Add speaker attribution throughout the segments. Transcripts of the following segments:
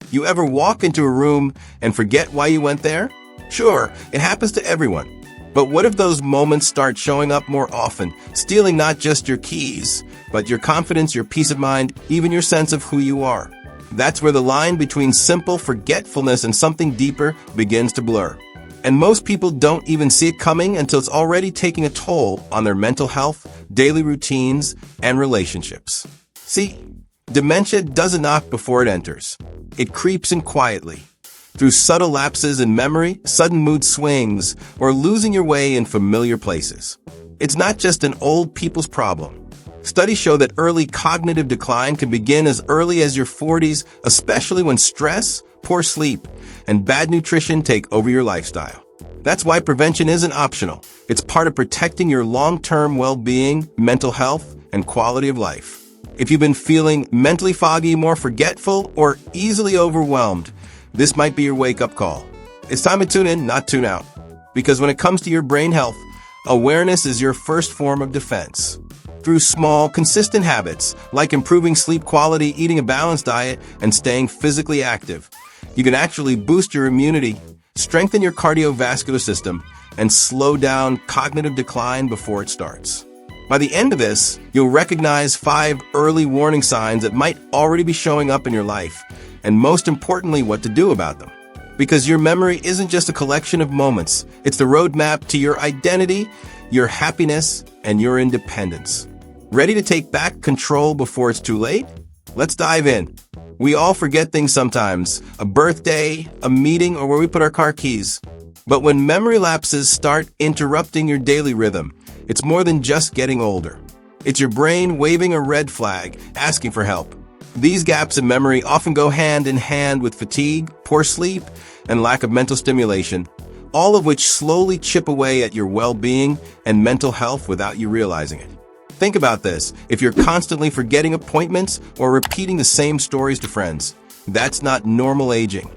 Speaker 1: You ever walk into a room and forget why you went there? Sure, it happens to everyone. But what if those moments start showing up more often, stealing not just your keys, but your confidence, your peace of mind, even your sense of who you are? That's where the line between simple forgetfulness and something deeper begins to blur. And most people don't even see it coming until it's already taking a toll on their mental health, daily routines, and relationships. See, dementia doesn't knock before it enters. It creeps in quietly. Through subtle lapses in memory, sudden mood swings, or losing your way in familiar places. It's not just an old people's problem. Studies show that early cognitive decline can begin as early as your 40s, especially when stress, poor sleep, and bad nutrition take over your lifestyle. That's why prevention isn't optional. It's part of protecting your long-term well-being, mental health, and quality of life. If you've been feeling mentally foggy, more forgetful, or easily overwhelmed, this might be your wake-up call. It's time to tune in, not tune out. Because when it comes to your brain health, awareness is your first form of defense. Through small, consistent habits, like improving sleep quality, eating a balanced diet, and staying physically active, you can actually boost your immunity, strengthen your cardiovascular system, and slow down cognitive decline before it starts. By the end of this, you'll recognize 5 early warning signs that might already be showing up in your life, and most importantly, what to do about them. Because your memory isn't just a collection of moments, it's the roadmap to your identity, your happiness, and your independence. Ready to take back control before it's too late? Let's dive in. We all forget things sometimes, a birthday, a meeting, or where we put our car keys. But when memory lapses start interrupting your daily rhythm, it's more than just getting older. It's your brain waving a red flag, asking for help. These gaps in memory often go hand in hand with fatigue, poor sleep, and lack of mental stimulation, all of which slowly chip away at your well-being and mental health without you realizing it. Think about this. If you're constantly forgetting appointments or repeating the same stories to friends, that's not normal aging.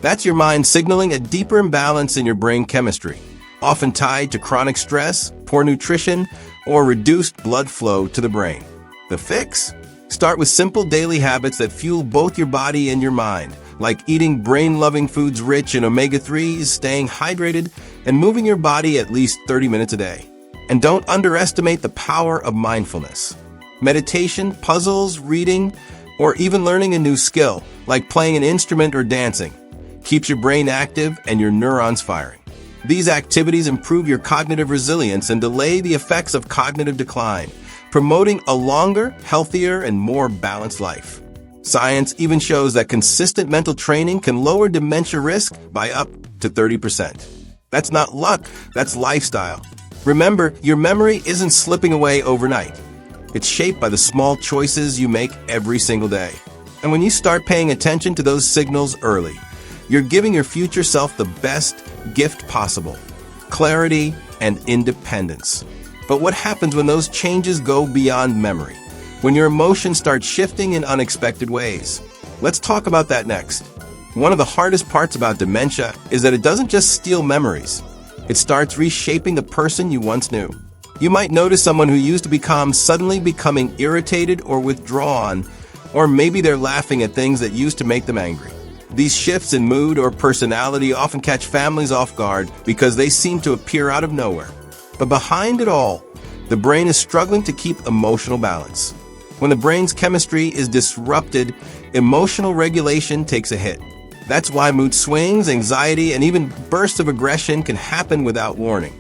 Speaker 1: That's your mind signaling a deeper imbalance in your brain chemistry, often tied to chronic stress, poor nutrition, or reduced blood flow to the brain. The fix? Start with simple daily habits that fuel both your body and your mind, like eating brain-loving foods rich in omega-3s, staying hydrated, and moving your body at least 30 minutes a day. And don't underestimate the power of mindfulness. Meditation, puzzles, reading, or even learning a new skill, like playing an instrument or dancing, keeps your brain active and your neurons firing. These activities improve your cognitive resilience and delay the effects of cognitive decline, promoting a longer, healthier, and more balanced life. Science even shows that consistent mental training can lower dementia risk by up to 30%. That's not luck, that's lifestyle. Remember, your memory isn't slipping away overnight. It's shaped by the small choices you make every single day. And when you start paying attention to those signals early, you're giving your future self the best gift possible: clarity and independence. But what happens when those changes go beyond memory? When your emotions start shifting in unexpected ways? Let's talk about that next. One of the hardest parts about dementia is that it doesn't just steal memories. It starts reshaping the person you once knew. You might notice someone who used to be calm suddenly becoming irritated or withdrawn, or maybe they're laughing at things that used to make them angry. These shifts in mood or personality often catch families off guard because they seem to appear out of nowhere. But behind it all, the brain is struggling to keep emotional balance. When the brain's chemistry is disrupted, emotional regulation takes a hit. That's why mood swings, anxiety, and even bursts of aggression can happen without warning.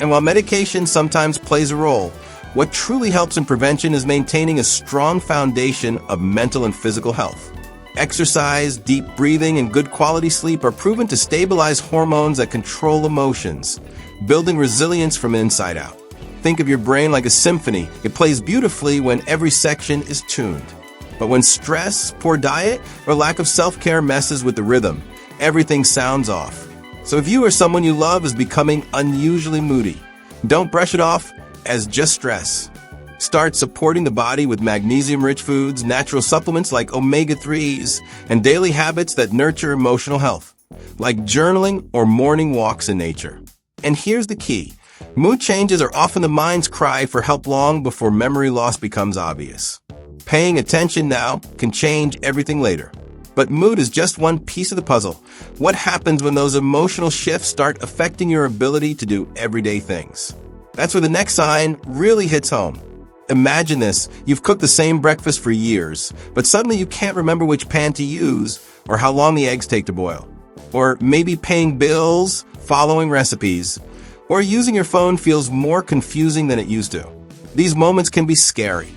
Speaker 1: And while medication sometimes plays a role, what truly helps in prevention is maintaining a strong foundation of mental and physical health. Exercise, deep breathing, and good quality sleep are proven to stabilize hormones that control emotions, building resilience from inside out. Think of your brain like a symphony. It plays beautifully when every section is tuned. But when stress, poor diet, or lack of self-care messes with the rhythm, everything sounds off. So if you or someone you love is becoming unusually moody, don't brush it off as just stress. Start supporting the body with magnesium-rich foods, natural supplements like omega-3s, and daily habits that nurture emotional health, like journaling or morning walks in nature. And here's the key. Mood changes are often the mind's cry for help long before memory loss becomes obvious. Paying attention now can change everything later. But mood is just one piece of the puzzle. What happens when those emotional shifts start affecting your ability to do everyday things? That's where the next sign really hits home. Imagine this. You've cooked the same breakfast for years, but suddenly you can't remember which pan to use or how long the eggs take to boil. Or maybe paying bills, following recipes, or using your phone feels more confusing than it used to. These moments can be scary,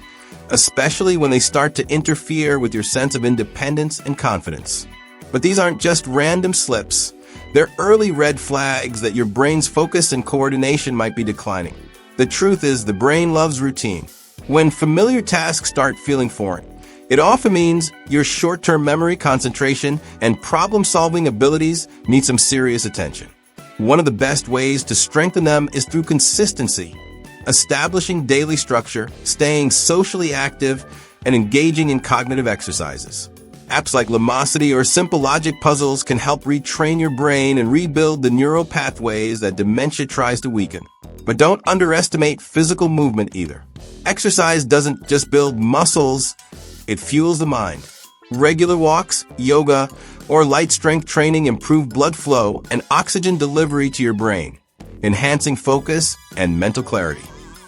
Speaker 1: especially when they start to interfere with your sense of independence and confidence. But these aren't just random slips. They're early red flags that your brain's focus and coordination might be declining. The truth is, the brain loves routine. When familiar tasks start feeling foreign, it often means your short-term memory, concentration, and problem-solving abilities need some serious attention. One of the best ways to strengthen them is through consistency. Establishing daily structure, staying socially active, and engaging in cognitive exercises. Apps like Lumosity or simple logic puzzles can help retrain your brain and rebuild the neural pathways that dementia tries to weaken. But don't underestimate physical movement either. Exercise doesn't just build muscles, it fuels the mind. Regular walks, yoga, or light strength training improve blood flow and oxygen delivery to your brain, enhancing focus and mental clarity.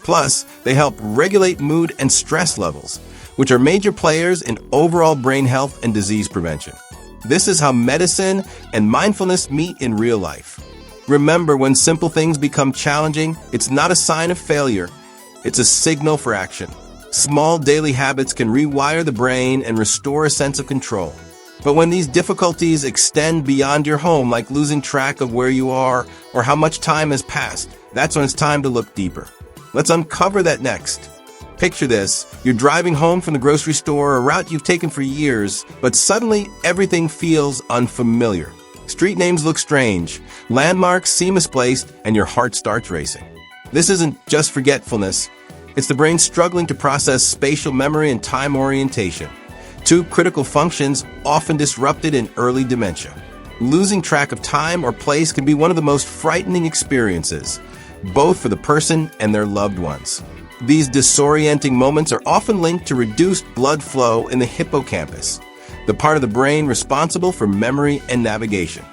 Speaker 1: Plus, they help regulate mood and stress levels, which are major players in overall brain health and disease prevention. This is how medicine and mindfulness meet in real life. Remember, when simple things become challenging, it's not a sign of failure, it's a signal for action. Small daily habits can rewire the brain and restore a sense of control. But when these difficulties extend beyond your home, like losing track of where you are or how much time has passed, that's when it's time to look deeper. Let's uncover that next. Picture this. You're driving home from the grocery store, a route you've taken for years, but suddenly everything feels unfamiliar. Street names look strange, landmarks seem misplaced, and your heart starts racing. This isn't just forgetfulness. It's the brain struggling to process spatial memory and time orientation, two critical functions often disrupted in early dementia. Losing track of time or place can be one of the most frightening experiences, both for the person and their loved ones. These disorienting moments are often linked to reduced blood flow in the hippocampus, the part of the brain responsible for memory and navigation.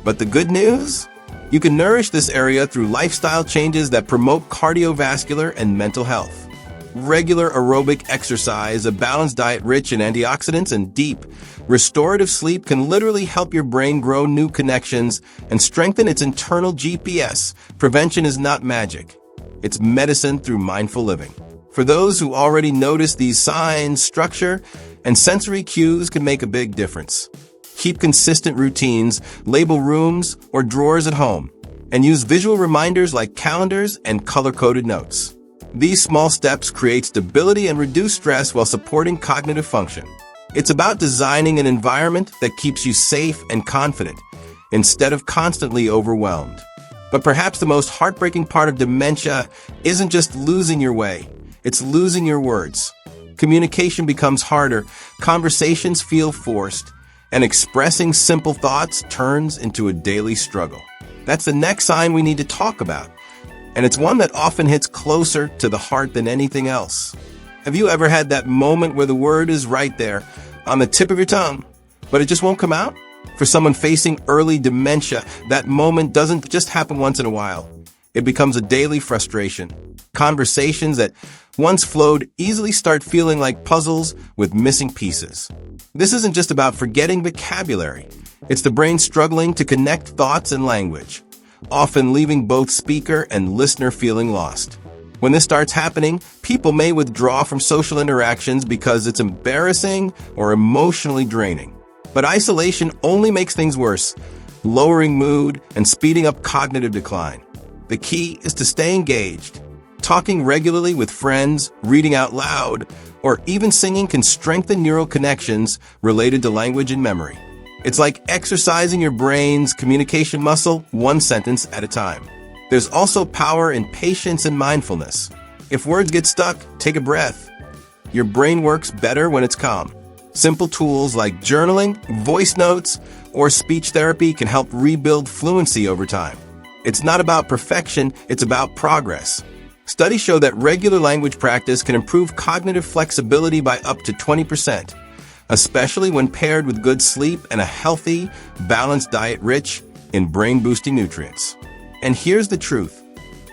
Speaker 1: But the good news? You can nourish this area through lifestyle changes that promote cardiovascular and mental health. Regular aerobic exercise, a balanced diet rich in antioxidants, and deep, restorative sleep can literally help your brain grow new connections and strengthen its internal GPS. Prevention is not magic. It's medicine through mindful living. For those who already notice these signs, structure and sensory cues can make a big difference. Keep consistent routines, label rooms or drawers at home, and use visual reminders like calendars and color-coded notes. These small steps create stability and reduce stress while supporting cognitive function. It's about designing an environment that keeps you safe and confident, instead of constantly overwhelmed. But perhaps the most heartbreaking part of dementia isn't just losing your way, it's losing your words. Communication becomes harder, conversations feel forced, and expressing simple thoughts turns into a daily struggle. That's the next sign we need to talk about, and it's one that often hits closer to the heart than anything else. Have you ever had that moment where the word is right there, on the tip of your tongue, but it just won't come out? For someone facing early dementia, that moment doesn't just happen once in a while. It becomes a daily frustration. Conversations that once flowed easily start feeling like puzzles with missing pieces. This isn't just about forgetting vocabulary. It's the brain struggling to connect thoughts and language, often leaving both speaker and listener feeling lost. When this starts happening, people may withdraw from social interactions because it's embarrassing or emotionally draining. But isolation only makes things worse, lowering mood and speeding up cognitive decline. The key is to stay engaged. Talking regularly with friends, reading out loud, or even singing can strengthen neural connections related to language and memory. It's like exercising your brain's communication muscle one sentence at a time. There's also power in patience and mindfulness. If words get stuck, take a breath. Your brain works better when it's calm. Simple tools like journaling, voice notes, or speech therapy can help rebuild fluency over time. It's not about perfection, it's about progress. Studies show that regular language practice can improve cognitive flexibility by up to 20%, especially when paired with good sleep and a healthy, balanced diet rich in brain-boosting nutrients. And here's the truth.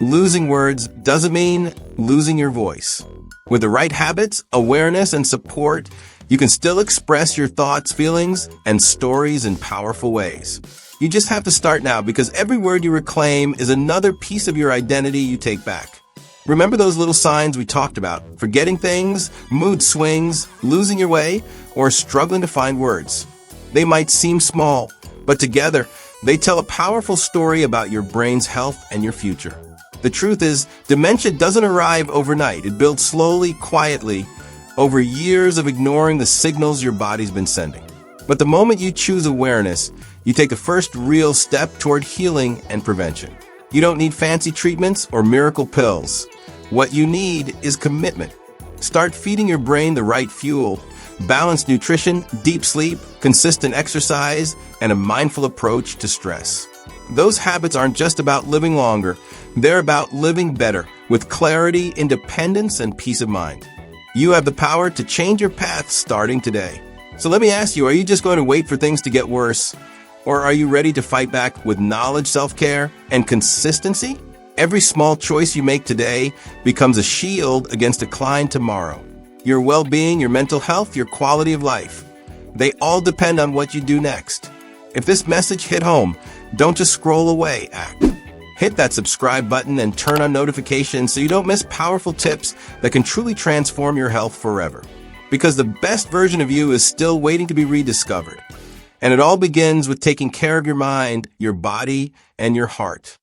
Speaker 1: Losing words doesn't mean losing your voice. With the right habits, awareness, and support, you can still express your thoughts, feelings, and stories in powerful ways. You just have to start now, because every word you reclaim is another piece of your identity you take back. Remember those little signs we talked about: forgetting things, mood swings, losing your way, or struggling to find words. They might seem small, but together, they tell a powerful story about your brain's health and your future. The truth is, dementia doesn't arrive overnight. It builds slowly, quietly, over years of ignoring the signals your body's been sending. But the moment you choose awareness, you take the first real step toward healing and prevention. You don't need fancy treatments or miracle pills. What you need is commitment. Start feeding your brain the right fuel: balanced nutrition, deep sleep, consistent exercise, and a mindful approach to stress. Those habits aren't just about living longer. They're about living better, with clarity, independence, and peace of mind. You have the power to change your path starting today. So let me ask you, are you just going to wait for things to get worse? Or are you ready to fight back with knowledge, self-care, and consistency? Every small choice you make today becomes a shield against a decline tomorrow. Your well-being, your mental health, your quality of life, they all depend on what you do next. If this message hit home, don't just scroll away, act. Hit that subscribe button and turn on notifications so you don't miss powerful tips that can truly transform your health forever. Because the best version of you is still waiting to be rediscovered. And it all begins with taking care of your mind, your body, and your heart.